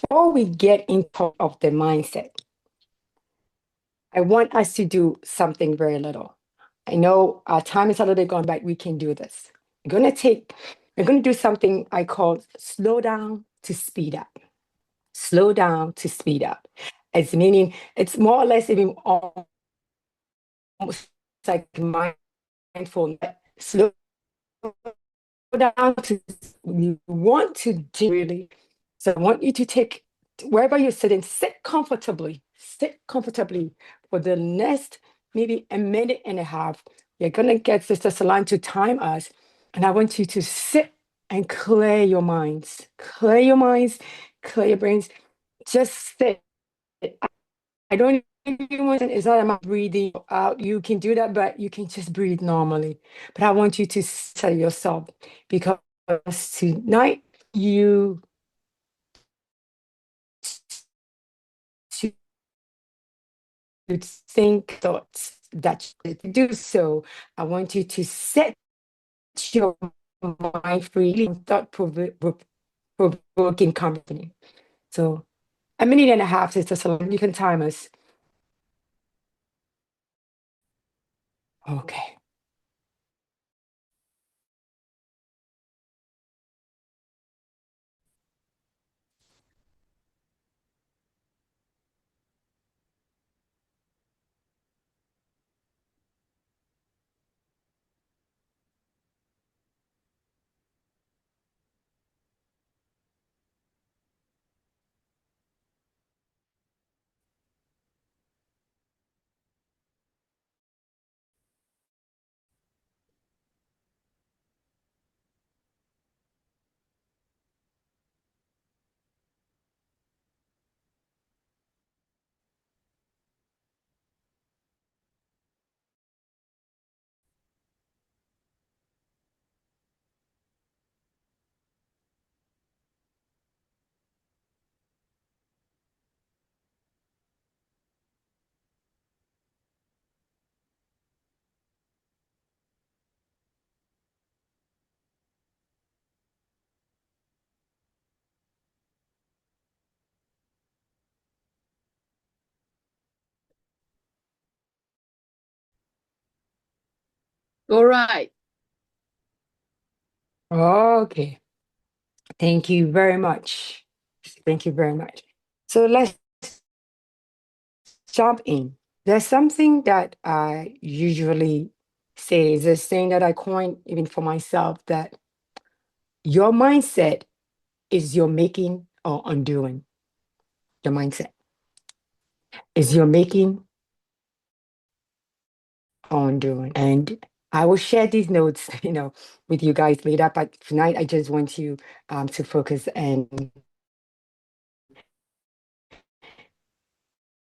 before we get into of the mindset, I want us to do something very little. I know our time is a little bit gone, but we can do this. We're gonna do something I call slow down to speed up. Slow down to speed up. It's meaning it's more or less even almost like mindful. Slow down to you want to do really. So I want you to take wherever you're sitting, sit comfortably for the next maybe a minute and a half. You're gonna get Sister Salan to time us, and I want you to sit and clear your minds, clear your brains. Just sit. I don't even want it's not about breathing out. You can do that, but you can just breathe normally. But I want you to tell yourself because tonight you to think thoughts that you do so. I want you to set your mind free and thought provoking company. So a minute and a half is just a you can time us. Okay. All right. Okay. Thank you very much. Thank you very much. So let's jump in. There's something that I usually say, is a saying that I coined even for myself that your mindset is your making or undoing. Your mindset is your making or undoing. And I will share these notes, with you guys later. But tonight, I just want you to focus and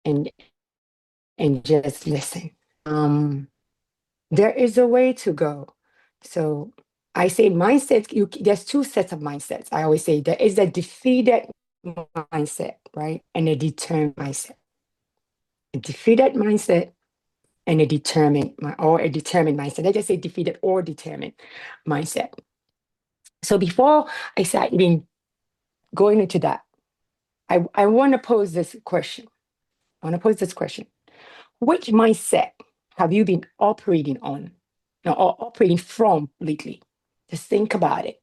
and just listen. Um, there is a way to go. So I say mindset, there's two sets of mindsets. I always say there is a defeated mindset, right? And a determined mindset. A defeated mindset and a determined mindset. Let's just say defeated or determined mindset. So before I start even going into that, I want to pose this question. I want to pose this question. Which mindset have you been operating on, or operating from lately? Just think about it.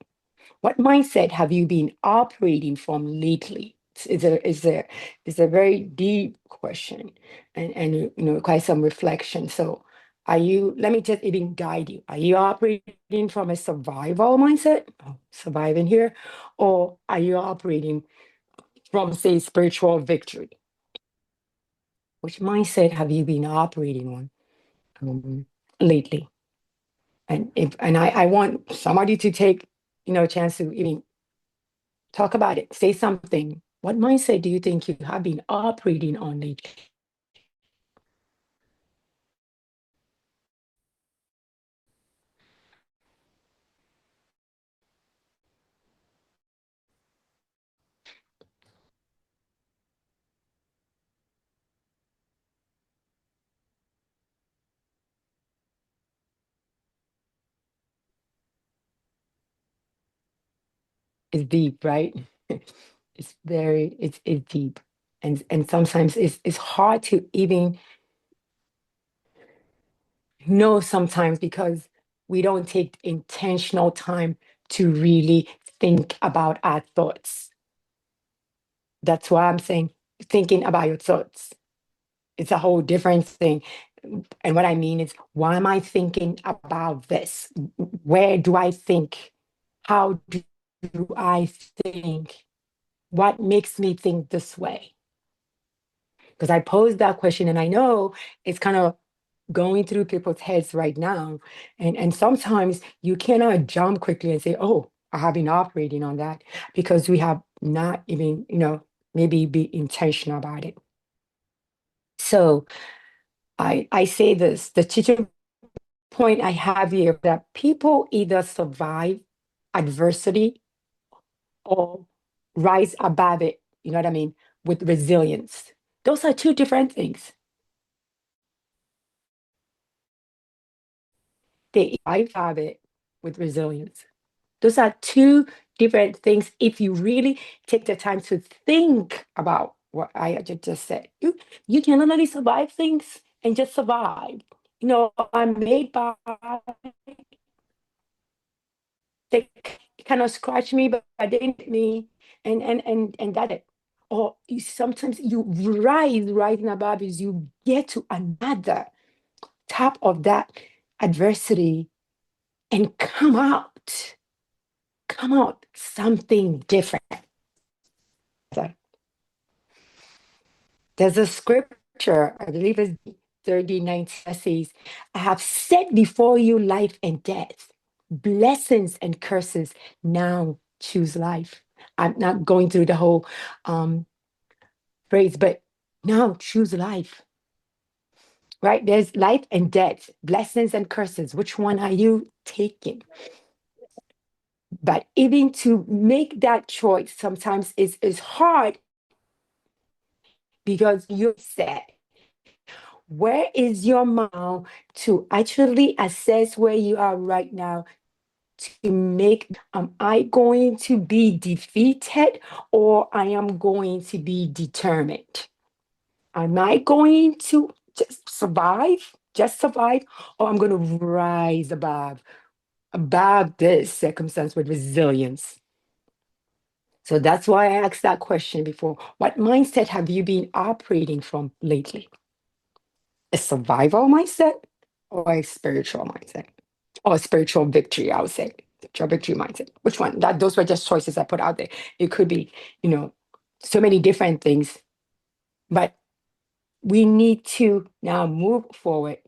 What mindset have you been operating from lately? It's a very deep question, and quite some reflection. So, let me just even guide you. Are you operating from a survival mindset, surviving here, or are you operating from, say, spiritual victory? Which mindset have you been operating on lately? And I want somebody to take, a chance to even talk about it. Say something. What mindset do you think you have been operating on lately? It's deep, right? it's deep. And sometimes it's hard to even know sometimes because we don't take intentional time to really think about our thoughts. That's why I'm saying thinking about your thoughts. It's a whole different thing. And what I mean is, why am I thinking about this? Where do I think? How do I think? What makes me think this way? Because I posed that question and I know it's kind of going through people's heads right now. And sometimes you cannot jump quickly and say, oh, I have been operating on that because we have not even, maybe be intentional about it. So I say this, the teaching point I have here that people either survive adversity or rise above it, you know what I mean, with resilience. Those are two different things. They rise above it with resilience. Those are two different things. If you really take the time to think about what I just said, you can literally survive things and just survive. I'm made by they kind of scratch me, but they didn't hit me, and that's it. Or sometimes you rising above is you get to another top of that adversity and come out something different. So there's a scripture, I believe it's 39 says, I have set before you life and death, blessings and curses. Now choose life. I'm not going through the whole phrase, but now choose life, right? There's life and death, blessings and curses. Which one are you taking? But even to make that choice sometimes is hard because you're set. Where is your mind to actually assess where you are right now to make, am I going to be defeated or I am going to be determined? Am I going to just survive, or I'm going to rise above this circumstance with resilience? So that's why I asked that question before. What mindset have you been operating from lately? A survival mindset or a spiritual mindset? Or a spiritual victory, I would say. Spiritual victory mindset. Which one? Those were just choices I put out there. It could be, so many different things. But we need to now move forward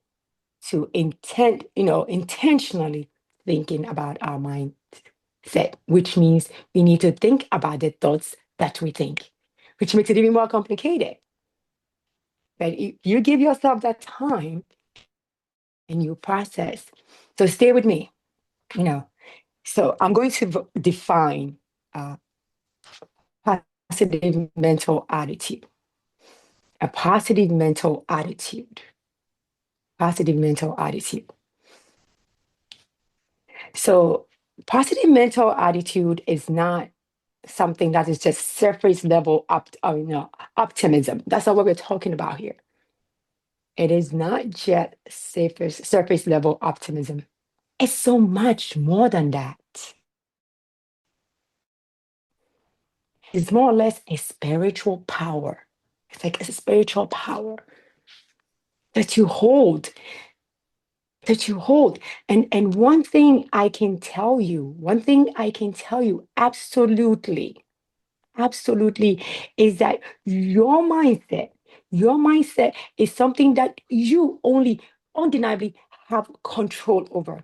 to intentionally thinking about our mindset, which means we need to think about the thoughts that we think, which makes it even more complicated. But you give yourself that time and you process. So stay with me, you know. So I'm going to define uh, positive mental attitude. A positive mental attitude. Positive mental attitude. So positive mental attitude is not something that is just surface level optimism. That's not what we're talking about here. It is not just surface level optimism. It's so much more than that. It's more or less a spiritual power. It's like a spiritual power that you hold, that you hold. And one thing I can tell you absolutely is that your mindset is something that you only undeniably have control over.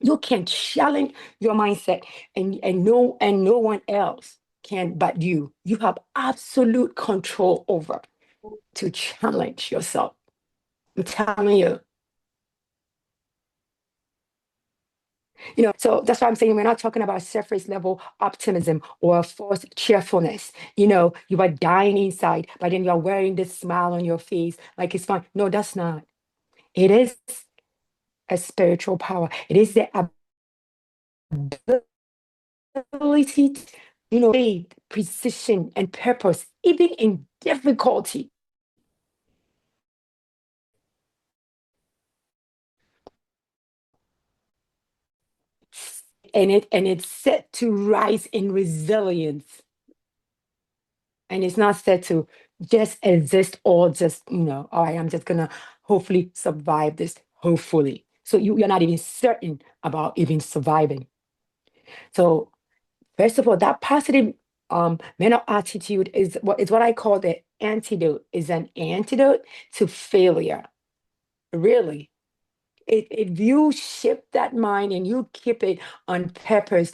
You can challenge your mindset and no one else can but you. You have absolute control over to challenge yourself. I'm telling you. So that's why I'm saying we're not talking about surface level optimism or false cheerfulness. You are dying inside, but then you're wearing this smile on your face like it's fine. No, that's not. It is a spiritual power. It is the ability faith, precision, and purpose, even in difficulty. And it's set to rise in resilience. And it's not set to just exist or just, all right, I'm just gonna hopefully survive this, hopefully. So you're not even certain about even surviving. So first of all, that positive mental attitude is what I call the antidote, is an antidote to failure. Really. If you shift that mind and you keep it on purpose,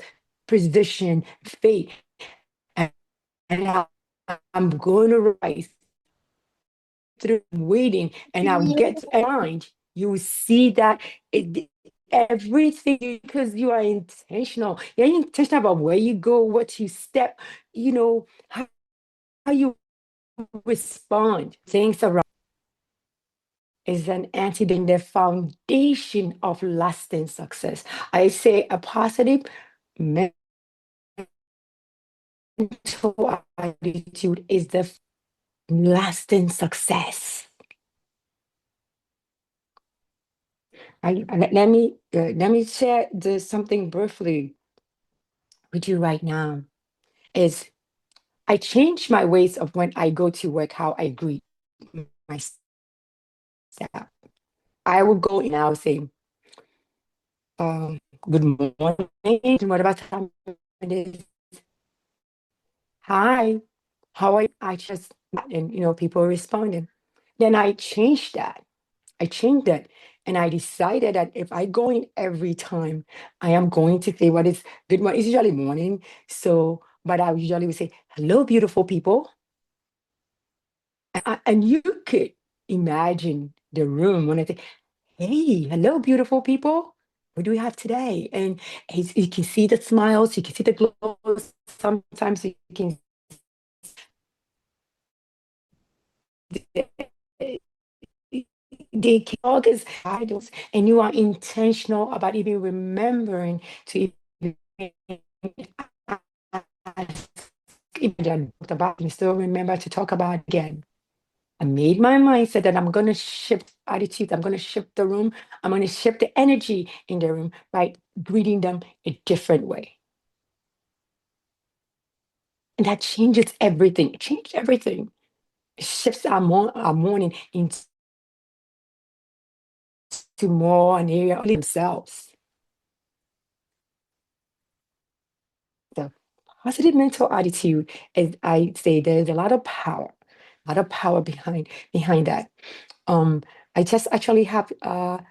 precision, faith, and, and I'm going to rise through waiting and I'll get aligned, you will see that everything, because you are intentional. You're intentional about where you go, what you step, how you respond. Things around is an antidote, the foundation of lasting success. I say a positive mental attitude is the lasting success. Let me share something briefly with you right now. Is I change my ways of when I go to work, how I greet my staff. I will go and I'll say, good morning. Whatever time it is. Hi, how are you? I just, and people responded. Then I changed that. I changed that. And I decided that if I go in every time, I am going to say what is good morning. It's usually morning. So, but I usually would say, hello, beautiful people. And you could imagine the room when I say, hey, hello, beautiful people. What do we have today? And you can see the smiles, you can see the glows. Sometimes you can they talk as idols, and you are intentional about even remembering to even talked about and still remember to talk about it again. I made my mindset that I'm going to shift attitude. I'm going to shift the room. I'm going to shift the energy in the room by greeting them a different way. And that changes everything. It changed everything. It shifts our morning into more an area of themselves. The positive mental attitude is, I say, there's a lot of power behind that. Um, I just actually have a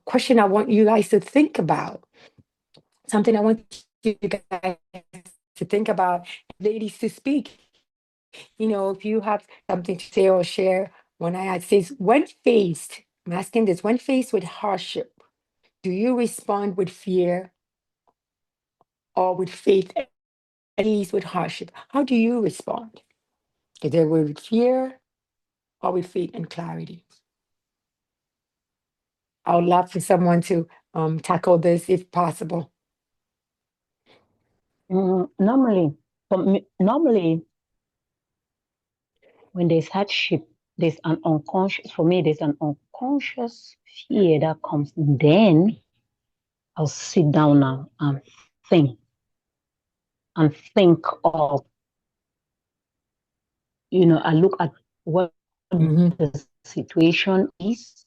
question I want you guys to think about. Something I want you guys to think about, ladies to speak. If you have something to say or share, when I ask says, I'm asking this, when faced with hardship, do you respond with fear or with faith? At ease with hardship, how do you respond? Is it with fear or with faith and clarity? I would love for someone to tackle this if possible. Normally, when there's hardship, there's an unconscious fear that comes. Then I'll sit down now think and think of, I look at what Mhm. the situation is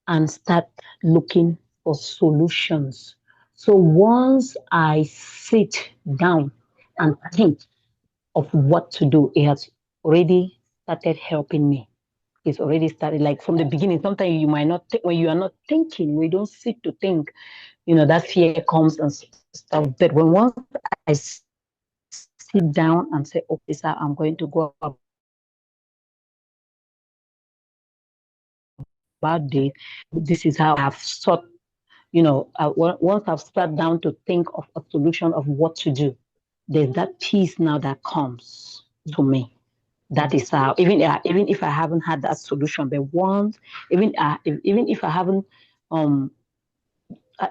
and start looking for solutions. So once I sit down and think of what to do, it has already started helping me. It's already started, like from the beginning. Sometimes you might not think, when you are not thinking, we don't sit to think, that fear comes and stuff. But when once I sit down and say, oh, this is how I'm going to go about this is how I've sought, once I've sat down to think of a solution of what to do, there's that peace now that comes to me. That is how, even if I haven't had that solution, but once, even if I haven't,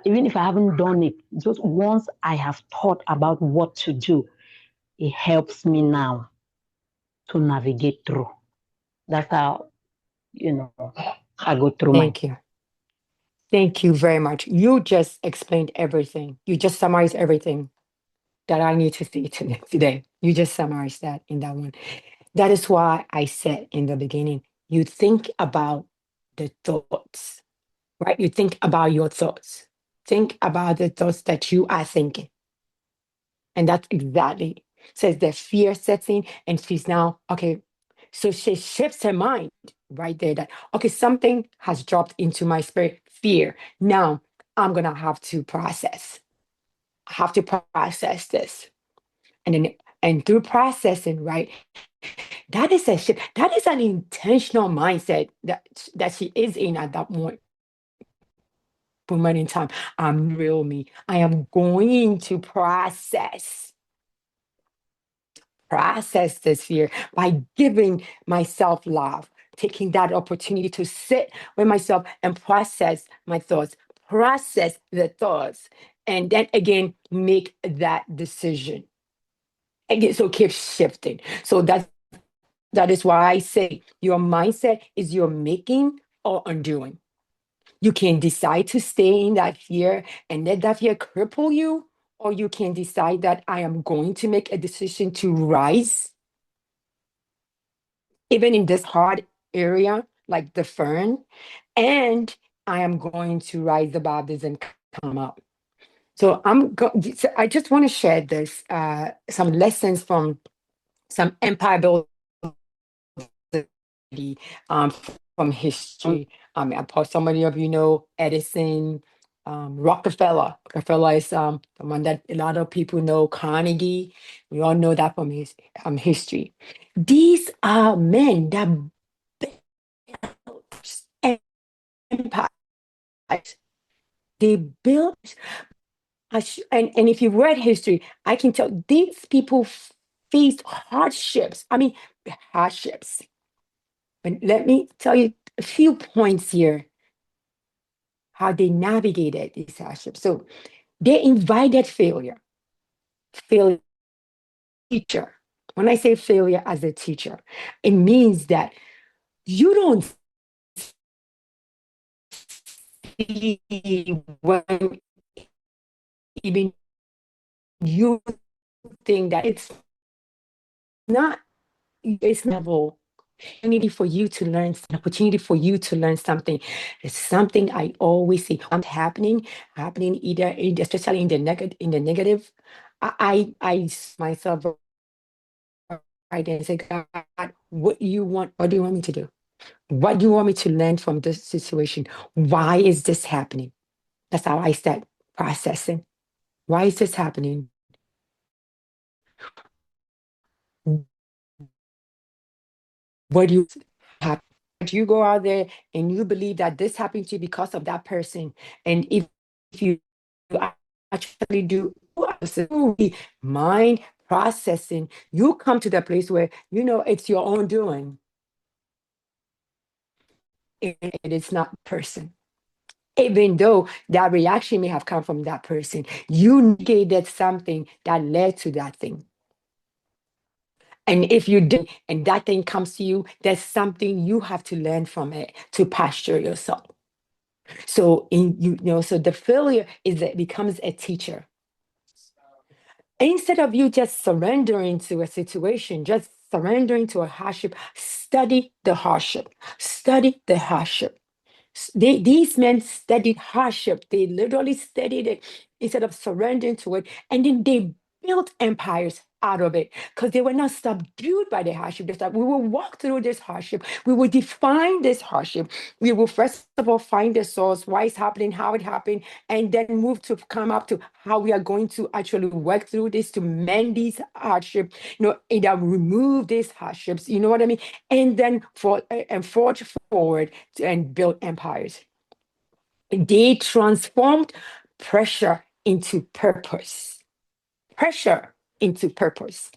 even if I haven't done it, just once I have thought about what to do, it helps me now to navigate through. That's how, I go through my. Thank you. Thank you very much. You just explained everything. You just summarized everything that I need to say today. You just summarized that in that one. That is why I said in the beginning, you think about the thoughts, right? You think about your thoughts. Think about the thoughts that you are thinking. And that's exactly says that fear sets in and she's now, okay, so she shifts her mind right there that, okay, something has dropped into my spirit, fear. Now I'm going to have to process. I have to process this. And then, and through processing, right, that is a shift. That is an intentional mindset that she is in at that moment in time. I'm real me. I am going to process this fear by giving myself love, taking that opportunity to sit with myself and process my thoughts, process the thoughts, and then again make that decision. Again, so keep shifting. So that is why I say your mindset is your making or undoing. You can decide to stay in that fear and let that fear cripple you, or you can decide that I am going to make a decision to rise, even in this hard area, like the fern, and I am going to rise above this and come up. So I just want to share this, some lessons from some empire building um, from history. So many of you know Edison, Rockefeller. Rockefeller is the one that a lot of people know. Carnegie, we all know that from his history. These are men that built empires. They built, and if you've read history, I can tell these people faced hardships. I mean, hardships. But let me tell you a few points here how they navigated these hardships. So they invited failure. Failure teacher. When I say failure as a teacher, it means that you don't see when even you think that not it's level opportunity for you to learn, an opportunity for you to learn something. It's something I always see happening either especially in the negative. I myself right and say, God, what you want? What do you want me to do? What do you want me to learn from this situation? Why is this happening? That's how I start processing. Why is this happening? What do you have? You go out there and you believe that this happened to you because of that person. And if you actually do mind processing, you come to the place where you know it's your own doing. It is not person. Even though that reaction may have come from that person, you negated something that led to that thing. And if you do, and that thing comes to you, there's something you have to learn from it to posture yourself. So so the failure is that it becomes a teacher. Instead of you just surrendering to a situation, just surrendering to a hardship, study the hardship. Study the hardship. These men studied hardship. They literally studied it instead of surrendering to it. And then they built empires out of it because they were not subdued by the hardship. They thought, we will walk through this hardship. We will define this hardship. We will first of all find the source, why it's happening, how it happened, and then move to come up to how we are going to actually work through this to mend these hardships, either remove these hardships, you know what I mean? And then forge forward and build empires. They transformed pressure into purpose. Pressure into purpose.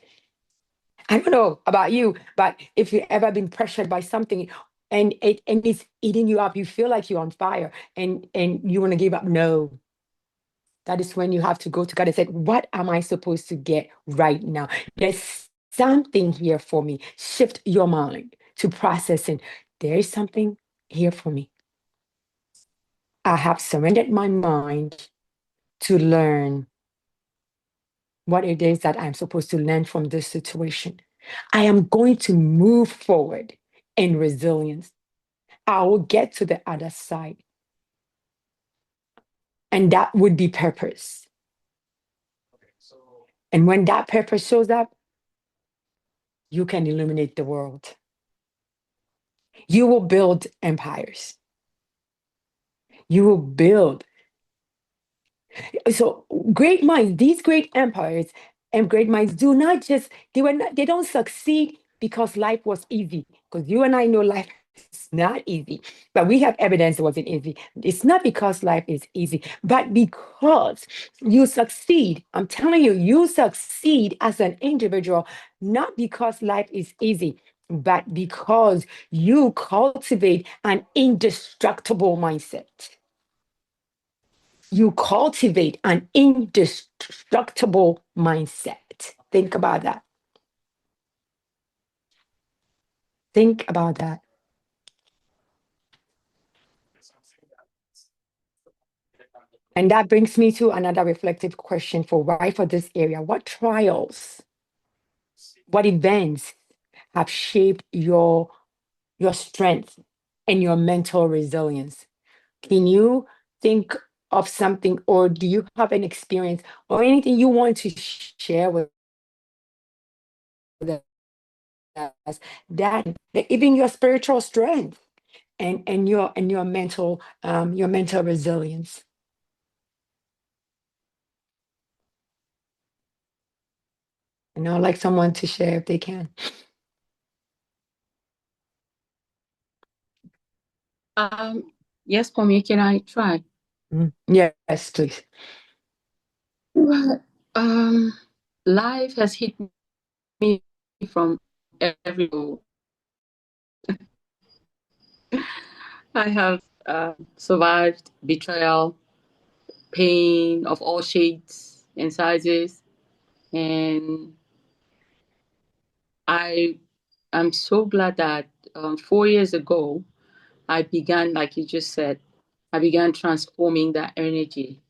I don't know about you, but if you've ever been pressured by something and it's eating you up, you feel like you're on fire and you want to give up. No. That is when you have to go to God and say, what am I supposed to get right now? There's something here for me. Shift your mind to processing. There is something here for me. I have surrendered my mind to learn what it is that I'm supposed to learn from this situation. I am going to move forward in resilience. I will get to the other side. And that would be purpose. And when that purpose shows up, you can illuminate the world. You will build empires. You will build. So great minds, these great empires and great minds do not just, they don't succeed because life was easy. Because you and I know life is not easy, but we have evidence it wasn't easy. It's not because life is easy, but because you succeed. I'm telling you, you succeed as an individual, not because life is easy, but because you cultivate an indestructible mindset. You cultivate an indestructible mindset. Think about that. Think about that. And that brings me to another reflective question for this area. What trials, what events have shaped your strength and your mental resilience? Can you think of something, or do you have an experience or anything you want to share with us that even your spiritual strength and your mental resilience? And I'd like someone to share if they can. Yes, for me, can I try? Yes, please. Well, life has hit me from every angle. I have survived betrayal, pain of all shades and sizes, and I'm so glad that 4 years ago I began, like you just said, I began transforming that energy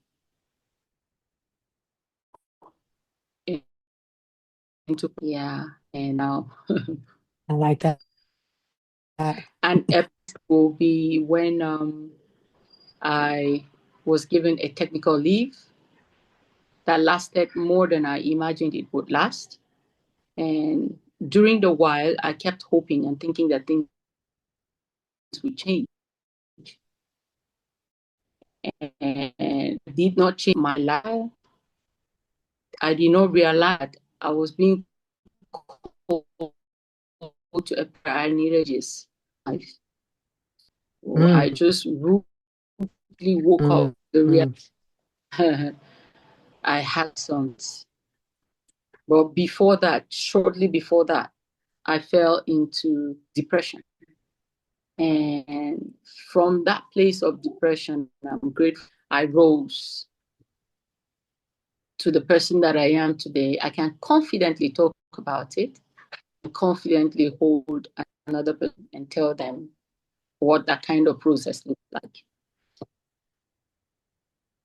into, yeah, and now. I like that. An episode will be when I was given a technical leave that lasted more than I imagined it would last. And during the while, I kept hoping and thinking that things would change. And did not change my life. I did not realize I was being called to a prayer I needed this life. So I just rudely woke up the real I had sons. But before that, shortly before that, I fell into depression. And from that place of depression, I'm grateful I rose to the person that I am today. I can confidently talk about it, and confidently hold another person and tell them what that kind of process looks like.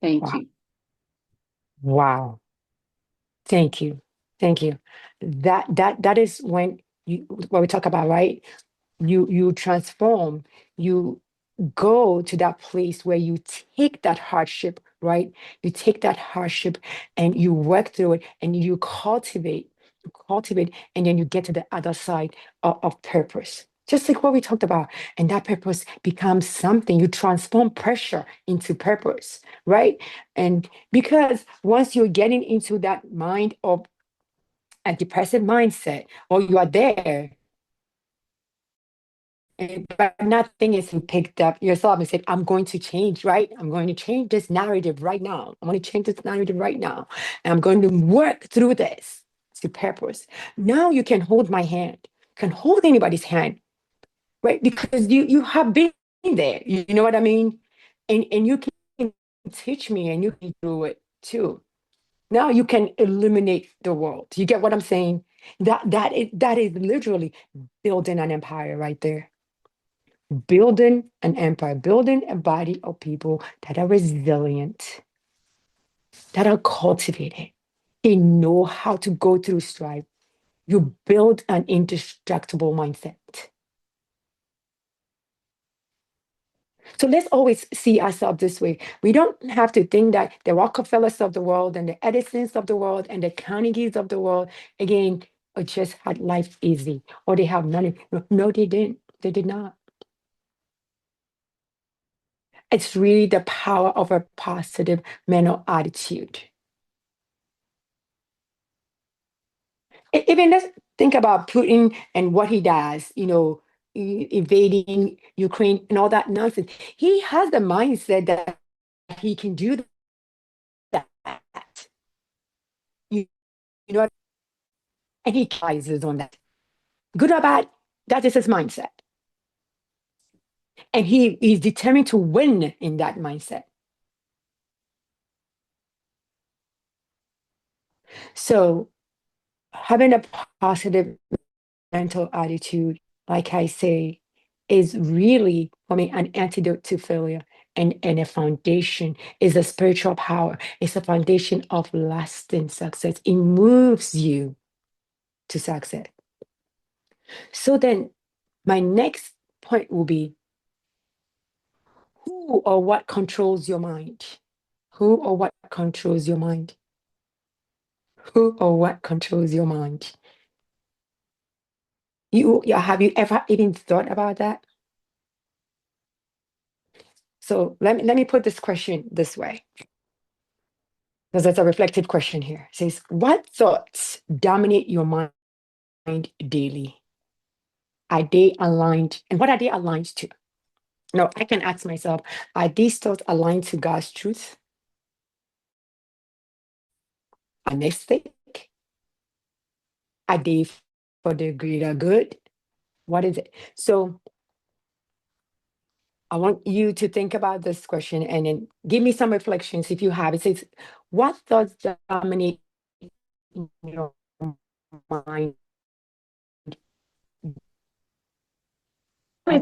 Thank you. Wow. Thank you. Thank you. That is when what we talk about, right? You transform, you go to that place where you take that hardship, right? You take that hardship and you work through it and you cultivate, and then you get to the other side of purpose. Just like what we talked about. And that purpose becomes something. You transform pressure into purpose, right? And because once you're getting into that mind of a depressive mindset, or you are there, but nothing is picked up yourself and said, I'm going to change, right? I'm going to change this narrative right now. I'm going to change this narrative right now. And I'm going to work through this to purpose. Now you can hold my hand, can hold anybody's hand, right? Because you have been there. You know what I mean? And you can teach me and you can do it. too. Now you can illuminate the world. You get what I'm saying? That is literally building an empire right there. Building an empire, building a body of people that are resilient, that are cultivated. They know how to go through strife. You build an indestructible mindset. So let's always see ourselves this way. We don't have to think that the Rockefellers of the world and the Edisons of the world and the Carnegies of the world, again, just had life easy or they have money. No, they didn't. They did not. It's really the power of a positive mental attitude. Even let's think about Putin and what he does, invading Ukraine and all that nonsense. He has the mindset that he can do that. You, you know, and he capitalizes on that. Good or bad, that is his mindset. And he's determined to win in that mindset. So having a positive mental attitude, like I say, is really, for me, an antidote to failure and a foundation, is a spiritual power. It's a foundation of lasting success. It moves you to success. So then my next point will be, who or what controls your mind? Who or what controls your mind? Who or what controls your mind? Have you ever even thought about that? So let me put this question this way, because it's a reflective question here. It says, what thoughts dominate your mind daily? Are they aligned? And what are they aligned to? No, I can ask myself, are these thoughts aligned to God's truth? Honestic? Are they for the greater good? What is it? So I want you to think about this question and then give me some reflections if you have. It says, what thoughts dominate your mind?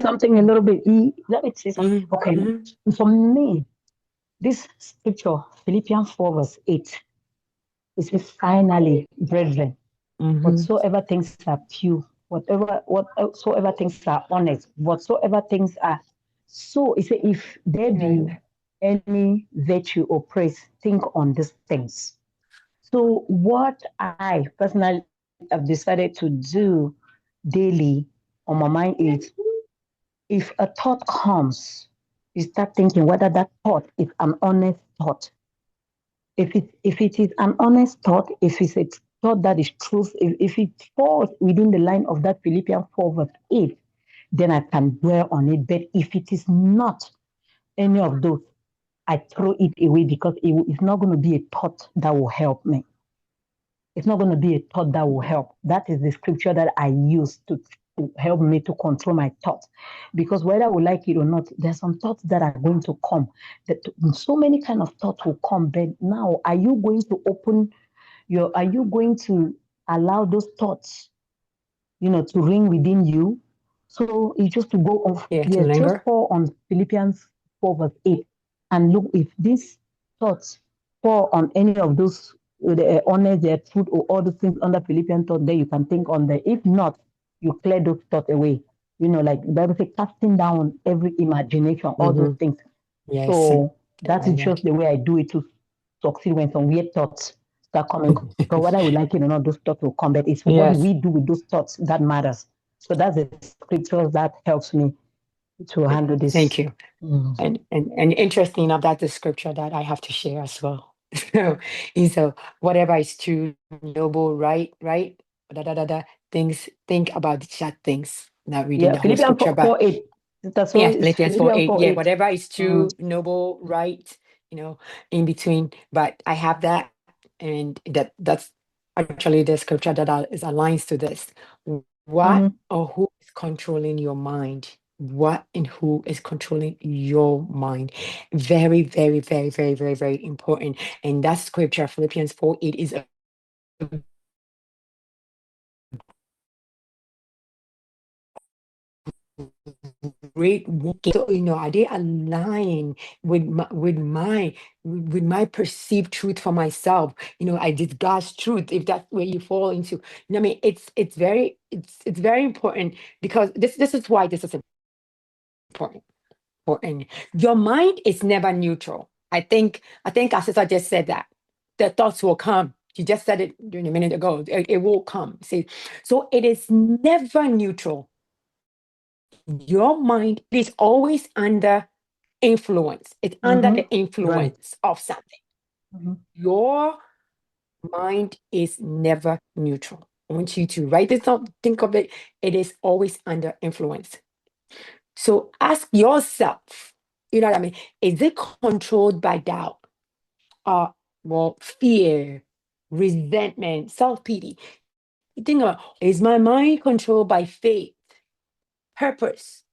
Something a little bit. Let me say something. Okay. Mhm. For me, this scripture, Philippians 4, verse 8, it says, finally, brethren, whatsoever things are pure, whatsoever things are honest, whatsoever things are so, it says, if there be any virtue or praise, think on these things. So what I personally have decided to do daily on my mind is, if a thought comes, you start thinking whether that thought is an honest thought. If it is an honest thought, if it's a thought that is truth, if it falls within the line of that Philippians 4 verse 8, then I can dwell on it. But if it is not any of those, I throw it away, because it's not going to be a thought that will help me. It's not going to be a thought that will help. That is the scripture that I use to help me to control my thoughts. Because whether I would like it or not, there's some thoughts that are going to come. That so many kind of thoughts will come. But now, are you going to allow those thoughts, to ring within you? So it's just to go off. Yeah, to Yes, just linger. fall on Philippians 4 verse 8 and look if these thoughts fall on any of those honest, their truth, or all the things under Philippians thought, then you can think on them. If not, you clear those thoughts away. Like the Bible says, casting down every imagination, all those things. Yes. So that is just the way I do it to succeed when some weird thoughts start coming. So whether we like it or not, those thoughts will come. But it's what we do with those thoughts that matters. So that's the scripture that helps me to handle this. Thank you. And interesting enough, that's the scripture that I have to share as well. So whatever is true, noble, right, things, think about such things. Not reading the whole Philippians scripture, 4, but 8. Philippians 4:8. Yeah, 8. whatever is true, noble, right, in between. But I have that, and that's actually the scripture that is aligns to this. What or who is controlling your mind? what and who is controlling your mind. Very, very, very, very, very, very important. And that scripture, Philippians 4:8, is a great walking. So, are they align with my perceived truth for myself? I did God's truth, if that's where you fall into. I mean, it's very important, because this is why this is important. Important. Your mind is never neutral. I think our sister just said that. The thoughts will come. She just said it during a minute ago. It will come. See, so it is never neutral. Your mind is always under influence. It's under the influence of something. Mhm. Your mind is never neutral. I want you to write this down, think of it. It is always under influence. So ask yourself, you know what I mean? Is it controlled by doubt? Fear, resentment, self-pity? You think about, is my mind controlled by faith, purpose,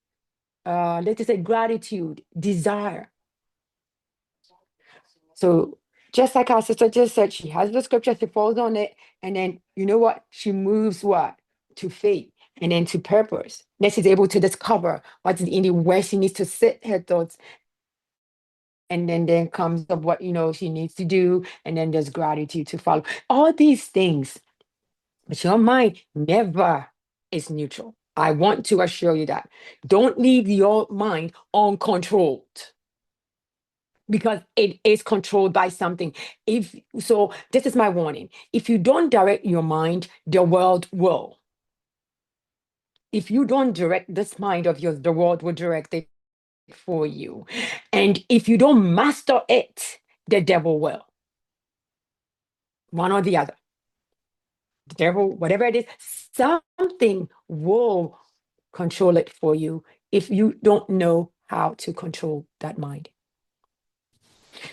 let's say gratitude, desire? So just like our sister just said, she has the scripture, she falls on it, and then you know what? She moves what? To faith, and then to purpose. Then she's able to discover what's in the where she needs to sit her thoughts. And then comes of what she needs to do, and then there's gratitude to follow. All these things, but your mind never is neutral. I want to assure you that. Don't leave your mind uncontrolled, because it is controlled by something. If so, this is my warning. If you don't direct your mind, the world will. If you don't direct this mind of yours, the world will direct it for you. And if you don't master it, the devil will. One or the other. The devil, whatever it is, something will control it for you if you don't know how to control that mind.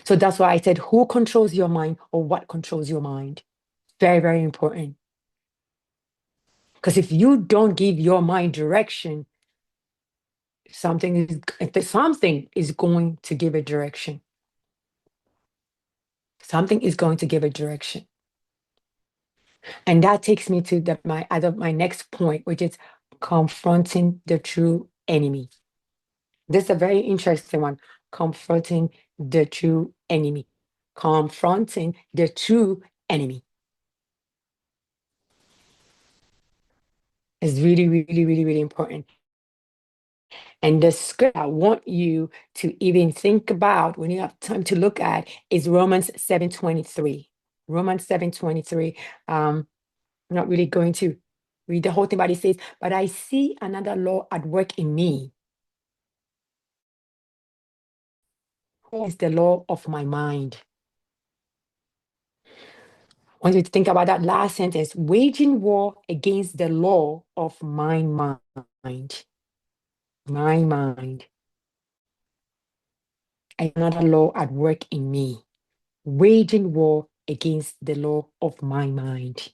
So that's why I said, who controls your mind, or what controls your mind? Very, very important. Because if you don't give your mind direction, something is going to give it direction. Something is going to give it direction. And that takes me to my next point, which is confronting the true enemy. This is a very interesting one. Confronting the true enemy. Confronting the true enemy is really, really, really, really important. And the script I want you to even think about when you have time to look at is Romans 7:23. Romans 7:23. I'm not really going to read the whole thing, but it says, "But I see another law at work in me. Who is the law of my mind?" I want you to think about that last sentence, waging war against the law of my mind. My mind. Another law at work in me, waging war against the law of my mind.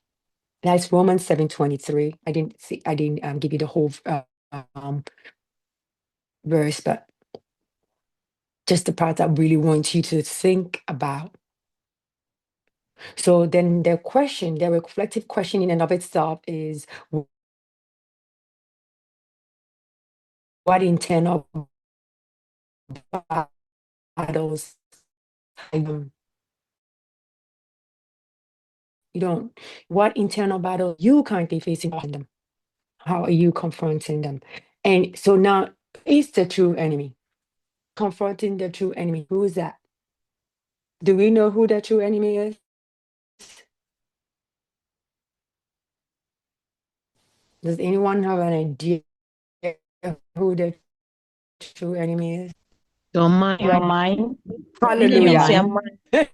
That's Romans 7:23. I didn't give you the whole verse, but just the part I really want you to think about. So then the reflective question in and of itself is, what internal battles what internal battle you currently facing them? How are you confronting them? And so now is the true enemy. Confronting the true enemy. Who is that? Do we know who the true enemy is? Does anyone have an idea of who the true enemy is? Your mind. Your mind. Hallelujah. Your mind.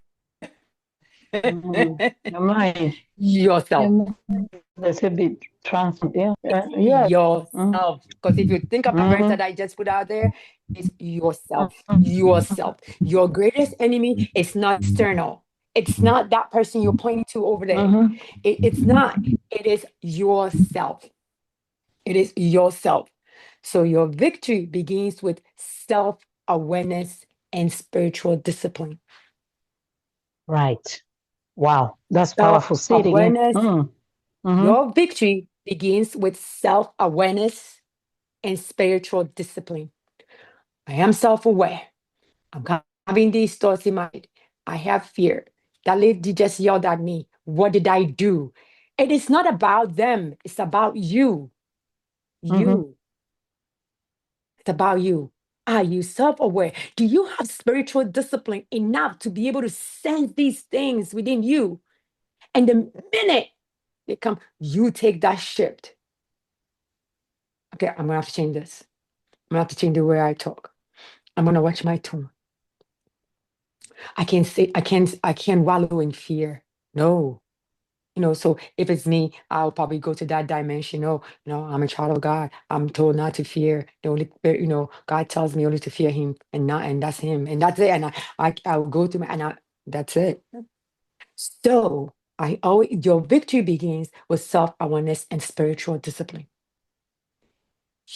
Your mind. Yourself. That's a bit yeah. Yourself. Because if you think of the verse that I just put out there, it's yourself. Yourself. Your greatest enemy is not external. It's not that person you're pointing to over there. It's not. It is yourself. It is yourself. So your victory begins with self-awareness and spiritual discipline. Right. Wow. That's powerful. Say it again. Self-awareness, Mhm. your victory begins with self-awareness and spiritual discipline. I am self-aware. I'm having these thoughts in my head. I have fear. That lady just yelled at me. What did I do? It is not about them. It's about you. You. It's about you. Are you self-aware? Do you have spiritual discipline enough to be able to sense these things within you? And the minute they come, you take that shift. Okay, I'm gonna have to change this. I'm gonna have to change the way I talk. I'm gonna watch my tone. I can't wallow in fear. No. So if it's me, I'll probably go to that dimension. Oh, I'm a child of God. I'm told not to fear. The only, God tells me only to fear Him, and that's Him, and that's it. And I'll go to that's it. So your victory begins with self-awareness and spiritual discipline.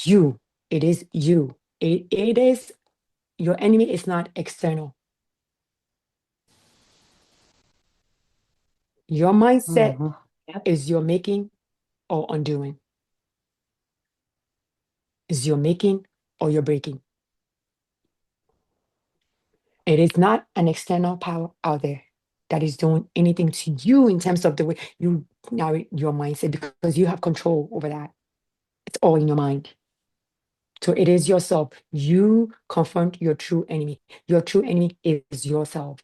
You, it is you. It is your enemy is not external. Your mindset is your making or undoing. Is your making or your breaking. It is not an external power out there that is doing anything to you in terms of the way you narrate your mindset, because you have control over that. It's all in your mind. So it is yourself. You confront your true enemy. Your true enemy is yourself.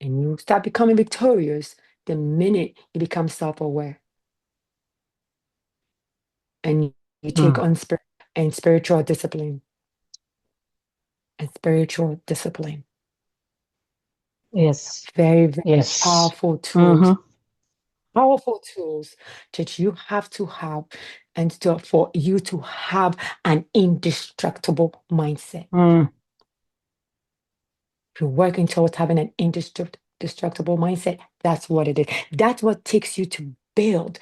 And you start becoming victorious the minute you become self-aware. And you take on spiritual discipline. And spiritual discipline. Yes. Very, very Yes. powerful tools. Powerful tools that you have to have, and for you to have an indestructible mindset. If you're working towards having an indestructible mindset, that's what it is. That's what takes you to build.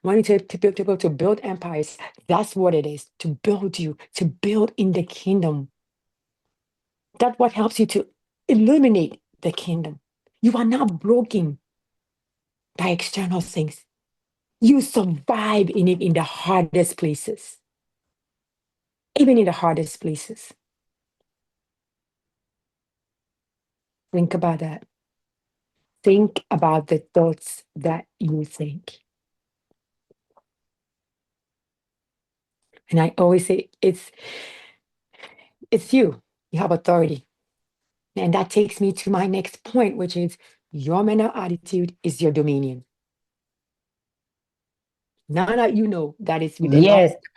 Wanting to build empires, that's what it is. To build in the kingdom. That's what helps you to illuminate the kingdom. You are not broken by external things. You survive in it in the hardest places. Even in the hardest places. Think about that. Think about the thoughts that you think. And I always say it's you. You have authority. And that takes me to my next point, which is your mental attitude is your dominion. Now that you know that it's within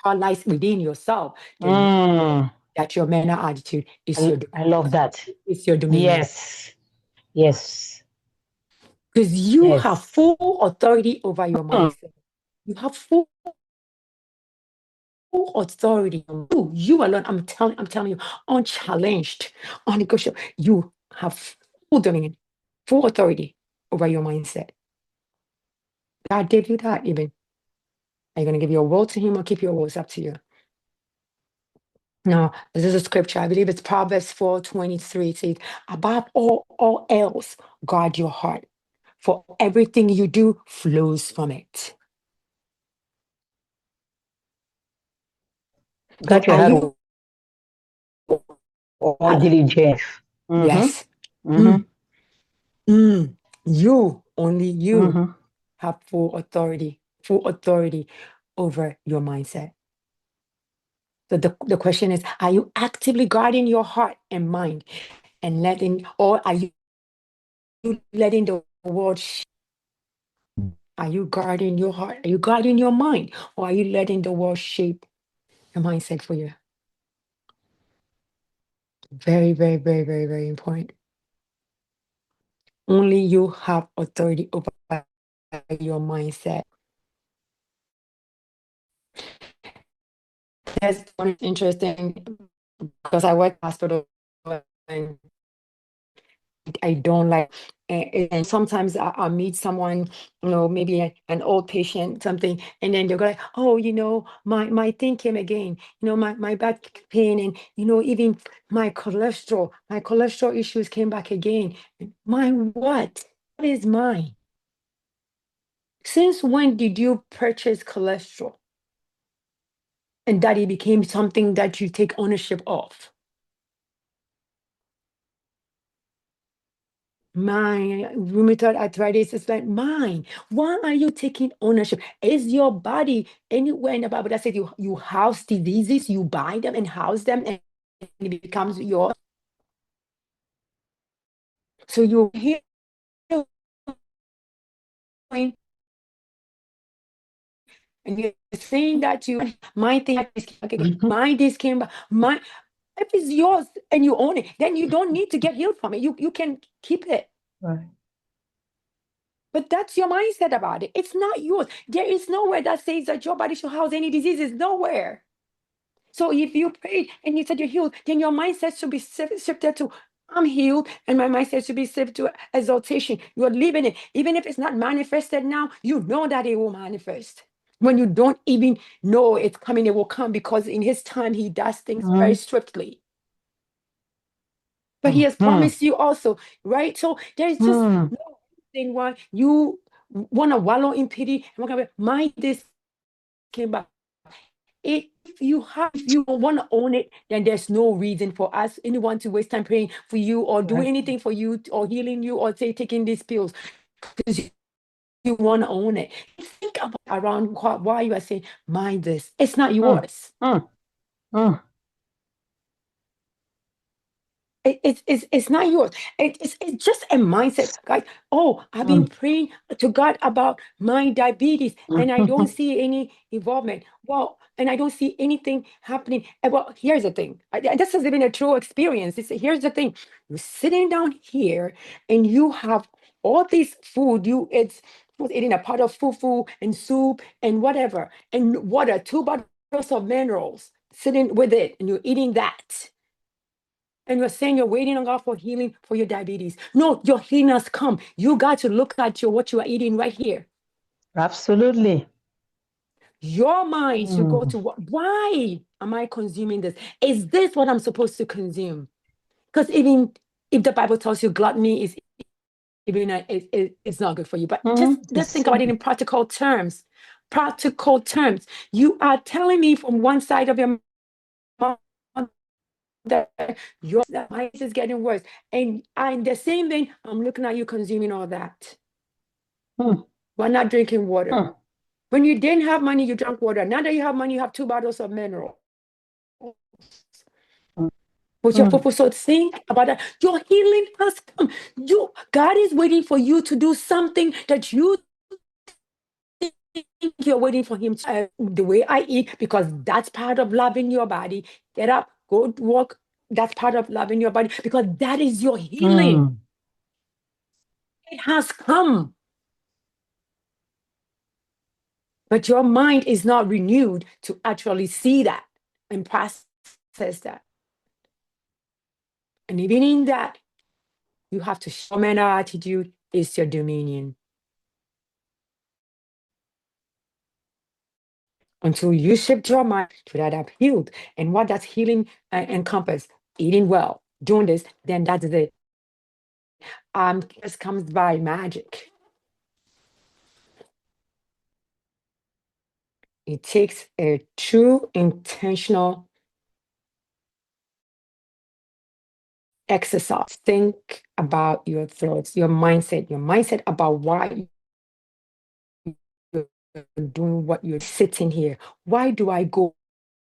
lies within yourself, then you know that your mental attitude is your dominion. I love that. It's your dominion. Yes. Because you have full authority over your mindset. You have full authority. You alone, I'm telling you, unchallenged, unnegotiable. You have full dominion, full authority over your mindset. God gave you that even. Are you going to give your will to Him or keep your will? It's up to you. Now, this is a scripture. I believe it's Proverbs 4:23. It says, above all else, guard your heart, for everything you do flows from it. Guard your heart or diligence. Yes. You, only you, have full authority over your mindset. So the question is, are you actively guarding your heart and mind and or are you letting the world are you guarding your heart? Are you guarding your mind? Or are you letting the world shape your mindset for you? Very, very, very, very, very important. Only you have authority over your mindset. That's interesting because I work in hospital and I don't like. And sometimes I'll meet someone, maybe an old patient, something, and then they're like, oh, my thing came again, my back pain, and, even my cholesterol issues came back again. My what? What is mine? Since when did you purchase cholesterol? And that it became something that you take ownership of? My rheumatoid arthritis is like mine. Why are you taking ownership? Is your body anywhere in the Bible that says you house diseases, you buy them and house them, and it becomes yours? So you're healing, and you're saying that my thing my this came back, my if it's yours and you own it, then you don't need to get healed from it. You can keep it. Right. But that's your mindset about it. It's not yours. There is nowhere that says that your body should house any diseases. Nowhere. So if you prayed and you said you're healed, then your mindset should be shifted to I'm healed, and my mindset should be shifted to exaltation. You're living it. Even if it's not manifested now, you know that it will manifest. When you don't even know it's coming, it will come, because in his time, he does things very swiftly. But he has promised you also, right? So there's just no reason why you want to wallow in pity and my this came back. If you want to own it, then there's no reason for anyone to waste time praying for you or doing anything for you or healing you or taking these pills, because you want to own it. Think about around why you are saying, mind this. It's not yours. It's not yours. It's just a mindset. Like, oh, I've been praying to God about my diabetes and I don't see any involvement. Well, and I don't see anything happening. Well, here's the thing. This has been a true experience. Here's the thing. You're sitting down here and you have all this food. It's eating a pot of fufu and soup and whatever, and water, 2 bottles of minerals sitting with it, and you're eating that. And you're saying you're waiting on God for healing for your diabetes. No, your healing has come. You got to look at what you are eating right here. Absolutely. Your mind should go to why am I consuming this? Is this what I'm supposed to consume? Because even if the Bible tells you gluttony is even it's not good for you, but just think about it in practical terms. Practical terms. You are telling me from one side of your mouth that your mind is getting worse. And in the same vein, I'm looking at you consuming all that. We're not drinking water. When you didn't have money, you drank water. Now that you have money, you have 2 bottles of mineral. So think about that. Your healing has come. God is waiting for you to do something that you think you're waiting for him to, the way I eat, because that's part of loving your body. Get up, go walk. That's part of loving your body, because that is your healing. It has come. But your mind is not renewed to actually see that and process that. And even in that, you have to show man our attitude is your dominion. Until you shift your mind to that I've healed. And what does healing encompass? Eating well, doing this, then that's it. This comes by magic. It takes a true intentional exercise. Think about your thoughts, your mindset about why you're doing what you're sitting here. Why do I go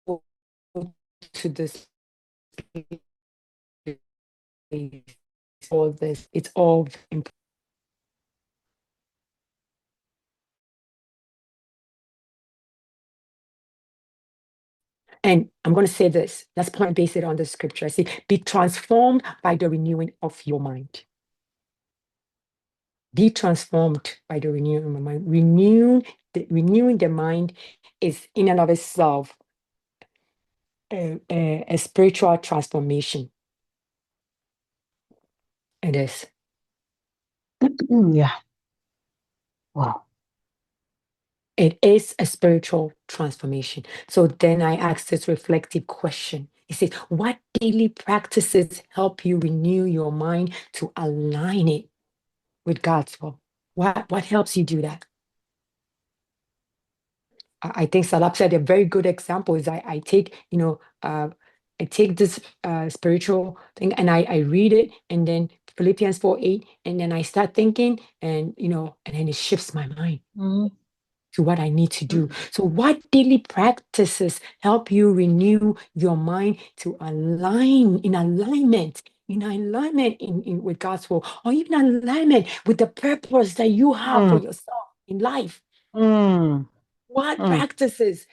to this place? All this, it's all important. And I'm going to say this. Let's point base it on the scripture. See, be transformed by the renewing of your mind. Be transformed by the renewing of my mind. Renewing the mind is in and of itself a spiritual transformation. It is. Yeah. Wow. It is a spiritual transformation. So then I asked this reflective question. He said, what daily practices help you renew your mind to align it with God's will? What helps you do that? I think Salap said a very good example is I take, I take this spiritual thing and I read it, and then Philippians 4:8, and then I start thinking, and and then it shifts my mind Mhm. to what I need to do. So what daily practices help you renew your mind to alignment with God's will, or even alignment with the purpose that you have for Mm, yourself in life? mm, What mm, practices?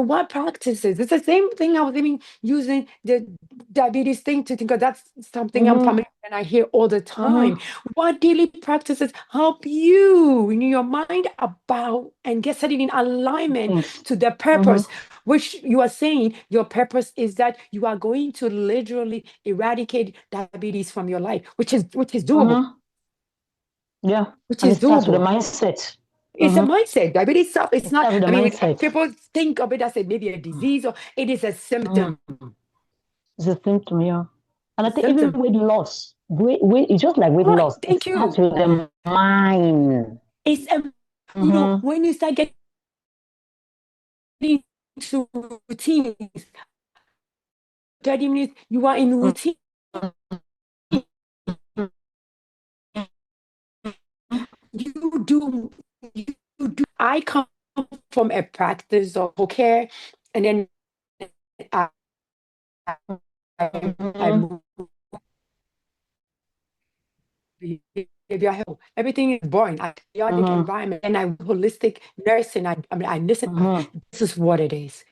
What practices? It's the same thing I was even using the diabetes thing to think of. That's something I'm mhm, familiar and I hear all the mhm, time. What daily practices help you in your mind about and get set in alignment things. to the Mhm, purpose, which you are saying your purpose is that you are going to literally eradicate diabetes from your life, which is doable. mhm. Yeah. Which And it is starts with a doable. mindset. It's a Mhm. mindset. Diabetes itself, it's It not, starts with a I mean, mindset. people think of it as maybe a disease, or it is a symptom. Mm. It's a symptom, yeah. And I A think even symptom. weight loss, it's just like weight Right. loss. It Thank starts you. with the mind. It's Mm-hmm. when you start getting into routines, 30 minutes, you are in routine. You do, you do. I come from a practice of care, and then I, I Mm-hmm. move behavioral health. Everything is boring. Chaotic Mm-hmm. environment, and I holistic nursing. I mean, I listen. Mm-hmm. This is what it is.